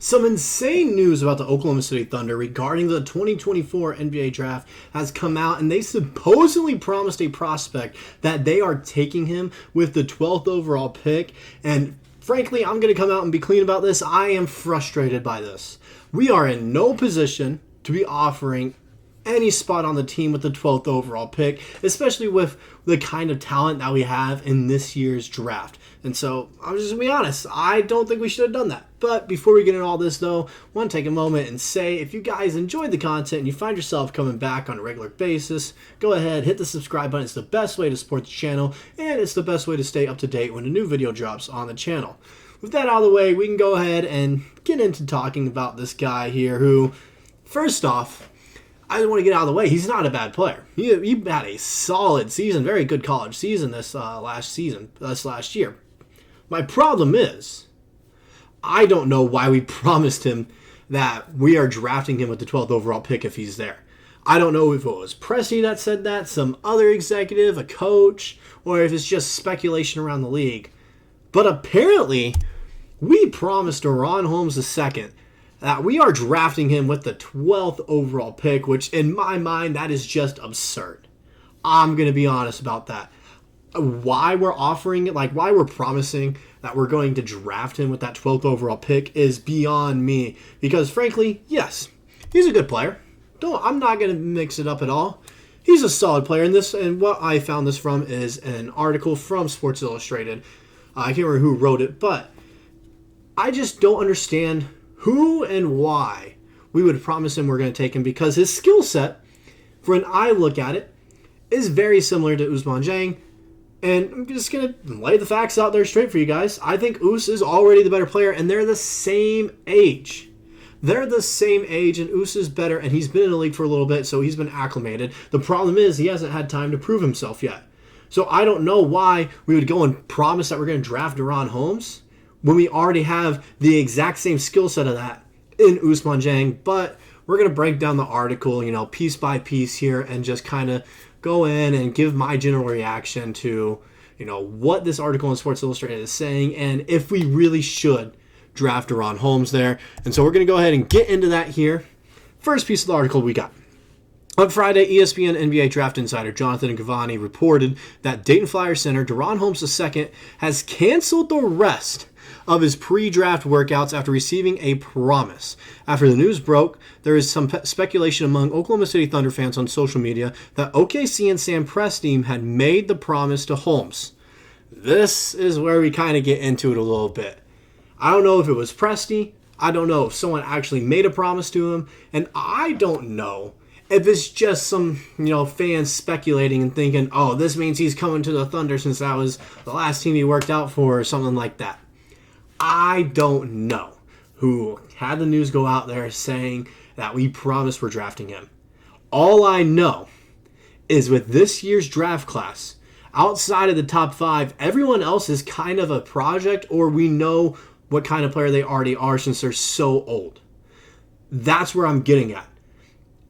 Some insane news about the Oklahoma City Thunder regarding the 2024 NBA draft has come out, and they supposedly promised a prospect that they are taking him with the 12th overall pick. And frankly, I'm going to come out and be clean about this. I am frustrated by this. We are in no position to be offering any spot on the team with the 12th overall pick, especially with the kind of talent that we have in this year's draft. And so, I'm just going to be honest, I don't think we should have done that. But before we get into all this, though, I want to take a moment and say, if you guys enjoyed the content and you find yourself coming back on a regular basis, go ahead, hit the subscribe button. It's the best way to support the channel, and it's the best way to stay up to date when a new video drops on the channel. With that out of the way, we can go ahead and get into talking about this guy here who, first off, I want to get out of the way. He's not a bad player. He had a solid season, very good college season this last year. My problem is, I don't know why we promised him that we are drafting him with the 12th overall pick if he's there. I don't know if it was Presti that said that, some other executive, a coach, or if it's just speculation around the league. But apparently, we promised DaRon Holmes II that we are drafting him with the 12th overall pick, which in my mind, that is just absurd. I'm going to be honest about that. Why we're offering it, why we're promising that we're going to draft him with that 12th overall pick is beyond me. Because frankly, yes, he's a good player. I'm not going to mix it up at all. He's a solid player in this, and what I found this from is an article from Sports Illustrated. I can't remember who wrote it, but I just don't understand who and why we would promise him we're going to take him, because his skill set, for an eye look at it, is very similar to Usman Jang. And I'm just going to lay the facts out there straight for you guys. I think Us is already the better player, and they're the same age. They're the same age, and Us is better, and he's been in the league for a little bit, so he's been acclimated. The problem is he hasn't had time to prove himself yet. So I don't know why we would go and promise that we're going to draft DaRon Holmes when we already have the exact same skill set of that in Usman Jang. But we're going to break down the article, piece by piece here, and just kind of go in and give my general reaction to, what this article in Sports Illustrated is saying, and if we really should draft DaRon Holmes there. And so we're going to go ahead and get into that here. First piece of the article we got. On Friday, ESPN NBA draft insider Jonathan Givony reported that Dayton Flyers center DaRon Holmes II has canceled the rest of his pre-draft workouts after receiving a promise. After the news broke, there is some speculation among Oklahoma City Thunder fans on social media that OKC and Sam Presti had made the promise to Holmes. This is where we kind of get into it a little bit. I don't know if it was Presti. I don't know if someone actually made a promise to him. And I don't know if it's just some, fans speculating and thinking, oh, this means he's coming to the Thunder since that was the last team he worked out for or something like that. I don't know who had the news go out there saying that we promised we're drafting him. All I know is with this year's draft class, outside of the top 5, everyone else is kind of a project, or we know what kind of player they already are since they're so old. That's where I'm getting at.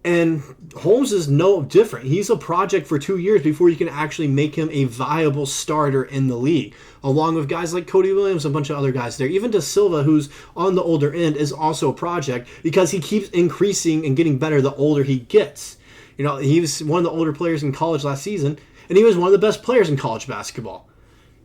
And Holmes is no different. He's a project for 2 years before you can actually make him a viable starter in the league, along with guys like Cody Williams and a bunch of other guys there. Even De Silva, who's on the older end, is also a project because he keeps increasing and getting better the older he gets. He was one of the older players in college last season, and he was one of the best players in college basketball.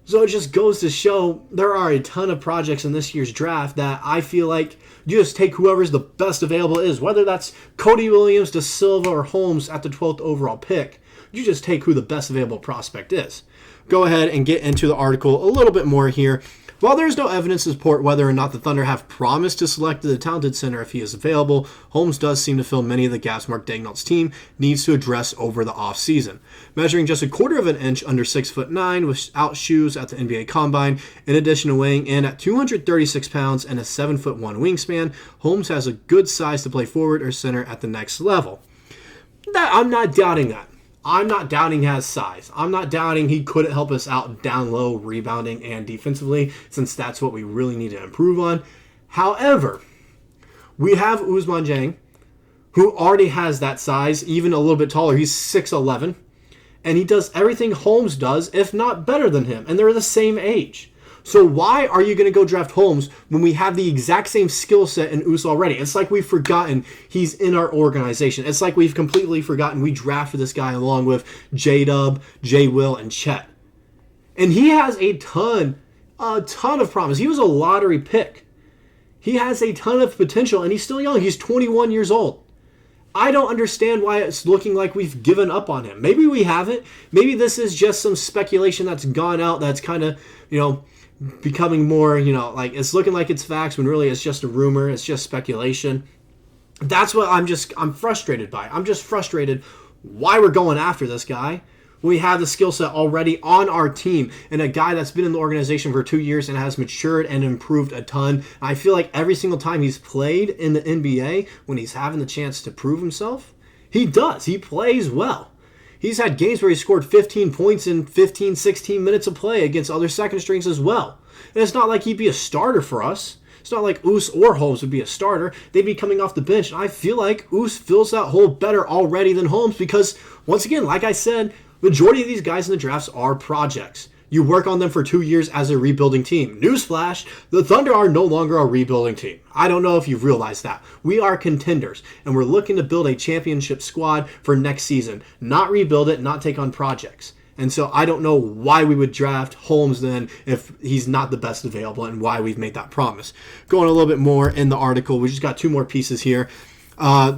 So it just goes to show there are a ton of projects in this year's draft that I feel like you just take whoever's the best available is, whether that's Cody Williams, De Silva, or Holmes at the 12th overall pick. You just take who the best available prospect is. Go ahead and get into the article a little bit more here. While there is no evidence to support whether or not the Thunder have promised to select the talented center if he is available, Holmes does seem to fill many of the gaps Mark Daigneault's team needs to address over the offseason. Measuring just 1/4 of an inch under 6'9" without shoes at the NBA Combine, in addition to weighing in at 236 pounds and a 7'1" wingspan, Holmes has a good size to play forward or center at the next level. I'm not doubting that. I'm not doubting he has size. I'm not doubting he could help us out down low, rebounding, and defensively, since that's what we really need to improve on. However, we have Usman Jang, who already has that size, even a little bit taller. He's 6'11", and he does everything Holmes does, if not better than him, and they're the same age. So why are you going to go draft Holmes when we have the exact same skill set in Us already? It's like we've forgotten he's in our organization. It's like we've completely forgotten we drafted this guy along with J-Dub, J-Will, and Chet. And he has a ton of promise. He was a lottery pick. He has a ton of potential, and he's still young. He's 21 years old. I don't understand why it's looking like we've given up on him. Maybe we haven't. Maybe this is just some speculation that's gone out that's kind of, becoming more, like it's looking like it's facts when really it's just a rumor. It's just speculation. That's what I'm frustrated by. I'm just frustrated why we're going after this guy. We have the skill set already on our team and a guy that's been in the organization for 2 years and has matured and improved a ton. I feel like every single time he's played in the NBA, when he's having the chance to prove himself, he does. He plays well. He's had games where he scored 15 points in 15, 16 minutes of play against other second strings as well. And it's not like he'd be a starter for us. It's not like Us or Holmes would be a starter. They'd be coming off the bench. And I feel like Us fills that hole better already than Holmes because, once again, like I said, majority of these guys in the drafts are projects. You work on them for 2 years as a rebuilding team. Newsflash, the Thunder are no longer a rebuilding team. I don't know if you've realized that. We are contenders, and we're looking to build a championship squad for next season. Not rebuild it, not take on projects. And so I don't know why we would draft Holmes then if he's not the best available and why we've made that promise. Going a little bit more in the article, we just got 2 more pieces here.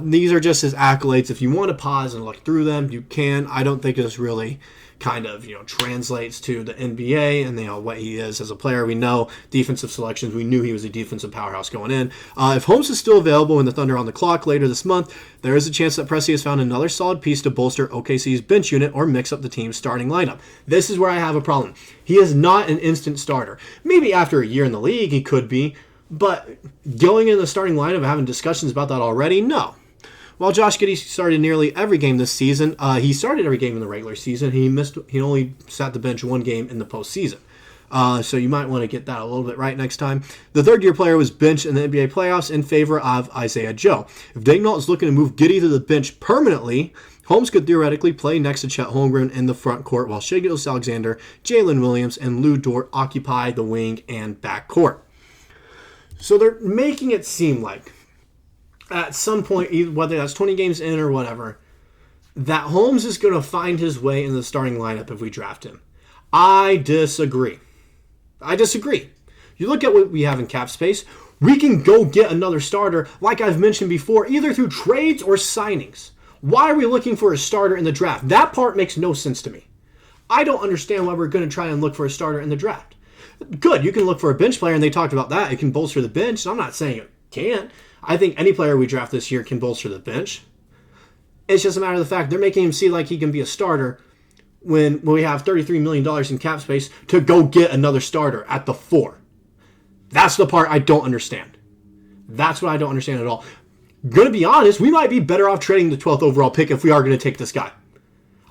These are just his accolades. If you want to pause and look through them, you can. I don't think this really kind of translates to the NBA and what he is as a player. We know defensive selections. We knew he was a defensive powerhouse going in. If Holmes is still available and the Thunder on the clock later this month, there is a chance that Presti has found another solid piece to bolster OKC's bench unit or mix up the team's starting lineup. This is where I have a problem. He is not an instant starter. Maybe after a year in the league he could be, but going in the starting lineup and having discussions about that already, no. While Josh Giddey started nearly every game this season, he started every game in the regular season. He only sat the bench 1 game in the postseason. So you might want to get that a little bit right next time. The third-year player was benched in the NBA playoffs in favor of Isaiah Joe. If Daigneault is looking to move Giddey to the bench permanently, Holmes could theoretically play next to Chet Holmgren in the front court while Shai Gilgeous-Alexander, Jalen Williams, and Dort occupy the wing and back court. So they're making it seem like at some point, whether that's 20 games in or whatever, that Holmes is going to find his way in the starting lineup if we draft him. I disagree. You look at what we have in cap space, we can go get another starter, like I've mentioned before, either through trades or signings. Why are we looking for a starter in the draft? That part makes no sense to me. I don't understand why we're going to try and look for a starter in the draft. Good, you can look for a bench player, and they talked about that. It can bolster the bench. So I'm not saying it can't. I think any player we draft this year can bolster the bench. It's just a matter of the fact they're making him see like he can be a starter when we have $33 million in cap space to go get another starter at the 4. That's the part I don't understand. That's what I don't understand at all. Going to be honest, we might be better off trading the 12th overall pick if we are going to take this guy.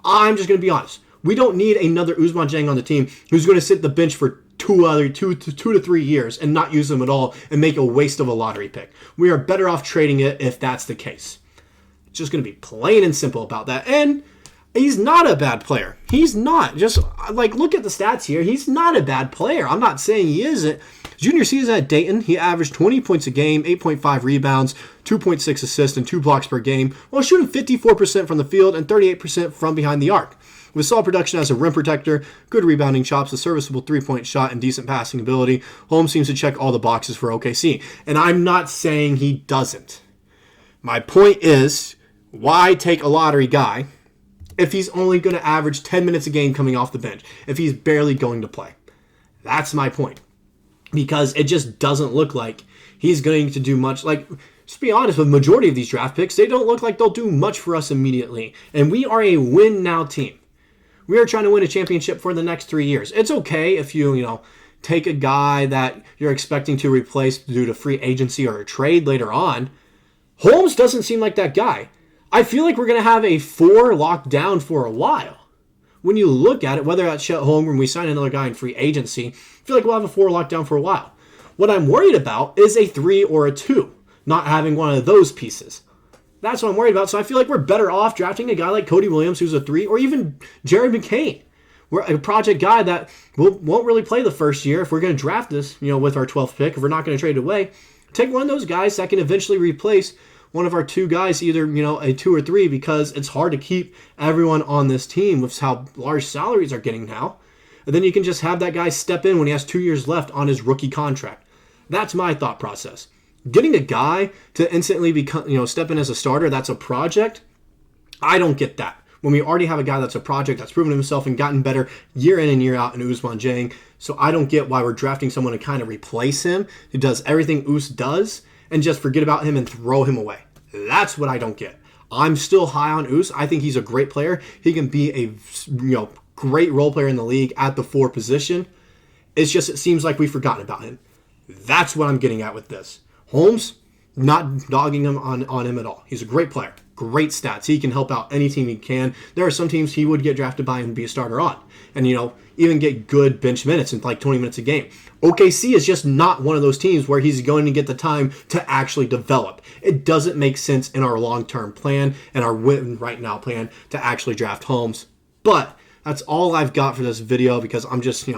I'm just going to be honest. We don't need another Usman Jang on the team who's going to sit the bench for 2 to 3 years and not use them at all and make a waste of a lottery pick. We are better off trading it if that's the case. It's just going to be plain and simple about that. And he's not a bad player. He's not. Just look at the stats here. He's not a bad player. I'm not saying he isn't. Junior season at Dayton, he averaged 20 points a game, 8.5 rebounds, 2.6 assists, and 2 blocks per game, while shooting 54% from the field and 38% from behind the arc. With solid production as a rim protector, good rebounding chops, a serviceable 3-point shot, and decent passing ability, Holmes seems to check all the boxes for OKC. And I'm not saying he doesn't. My point is, why take a lottery guy if he's only going to average 10 minutes a game coming off the bench, if he's barely going to play? That's my point. Because it just doesn't look like he's going to do much. Just be honest, with the majority of these draft picks, they don't look like they'll do much for us immediately. And we are a win-now team. We are trying to win a championship for the next 3 years. It's okay if you take a guy that you're expecting to replace due to free agency or a trade later on. Holmes doesn't seem like that guy. I feel like we're going to have a 4 locked down for a while. When you look at it, whether that's Chet Holmgren, we sign another guy in free agency, I feel like we'll have a 4 locked down for a while. What I'm worried about is a 3 or a 2, not having one of those pieces. That's what I'm worried about. So I feel like we're better off drafting a guy like Cody Williams, who's a 3, or even Jared McCain. We're a project guy that won't really play the first year if we're going to draft this, with our 12th pick. If we're not going to trade it away, take one of those guys that can eventually replace one of our two guys, either, a 2 or 3, because it's hard to keep everyone on this team with how large salaries are getting now. And then you can just have that guy step in when he has 2 years left on his rookie contract. That's my thought process. Getting a guy to instantly become, step in as a starter, that's a project. I don't get that. When we already have a guy that's a project that's proven himself and gotten better year in and year out in Usman Jang. So I don't get why we're drafting someone to kind of replace him who does everything Us does and just forget about him and throw him away. That's what I don't get. I'm still high on Us. I think he's a great player. He can be a great role player in the league at the 4 position. It's just it seems like we've forgotten about him. That's what I'm getting at with this. Holmes, not dogging him on him at all. He's a great player. Great stats. He can help out any team he can. There are some teams he would get drafted by and be a starter on. And, even get good bench minutes in like 20 minutes a game. OKC is just not one of those teams where he's going to get the time to actually develop. It doesn't make sense in our long-term plan and our win right now plan to actually draft Holmes. But that's all I've got for this video because I'm just,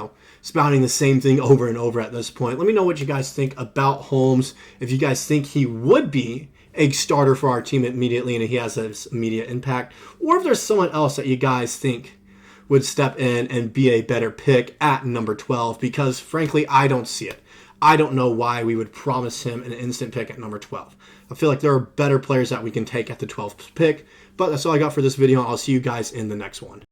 spouting the same thing over and over at this point. Let me know what you guys think about Holmes. If you guys think he would be a starter for our team immediately and he has this immediate impact, or if there's someone else that you guys think would step in and be a better pick at number 12, because frankly, I don't see it. I don't know why we would promise him an instant pick at number 12. I feel like there are better players that we can take at the 12th pick, but that's all I got for this video. I'll see you guys in the next one.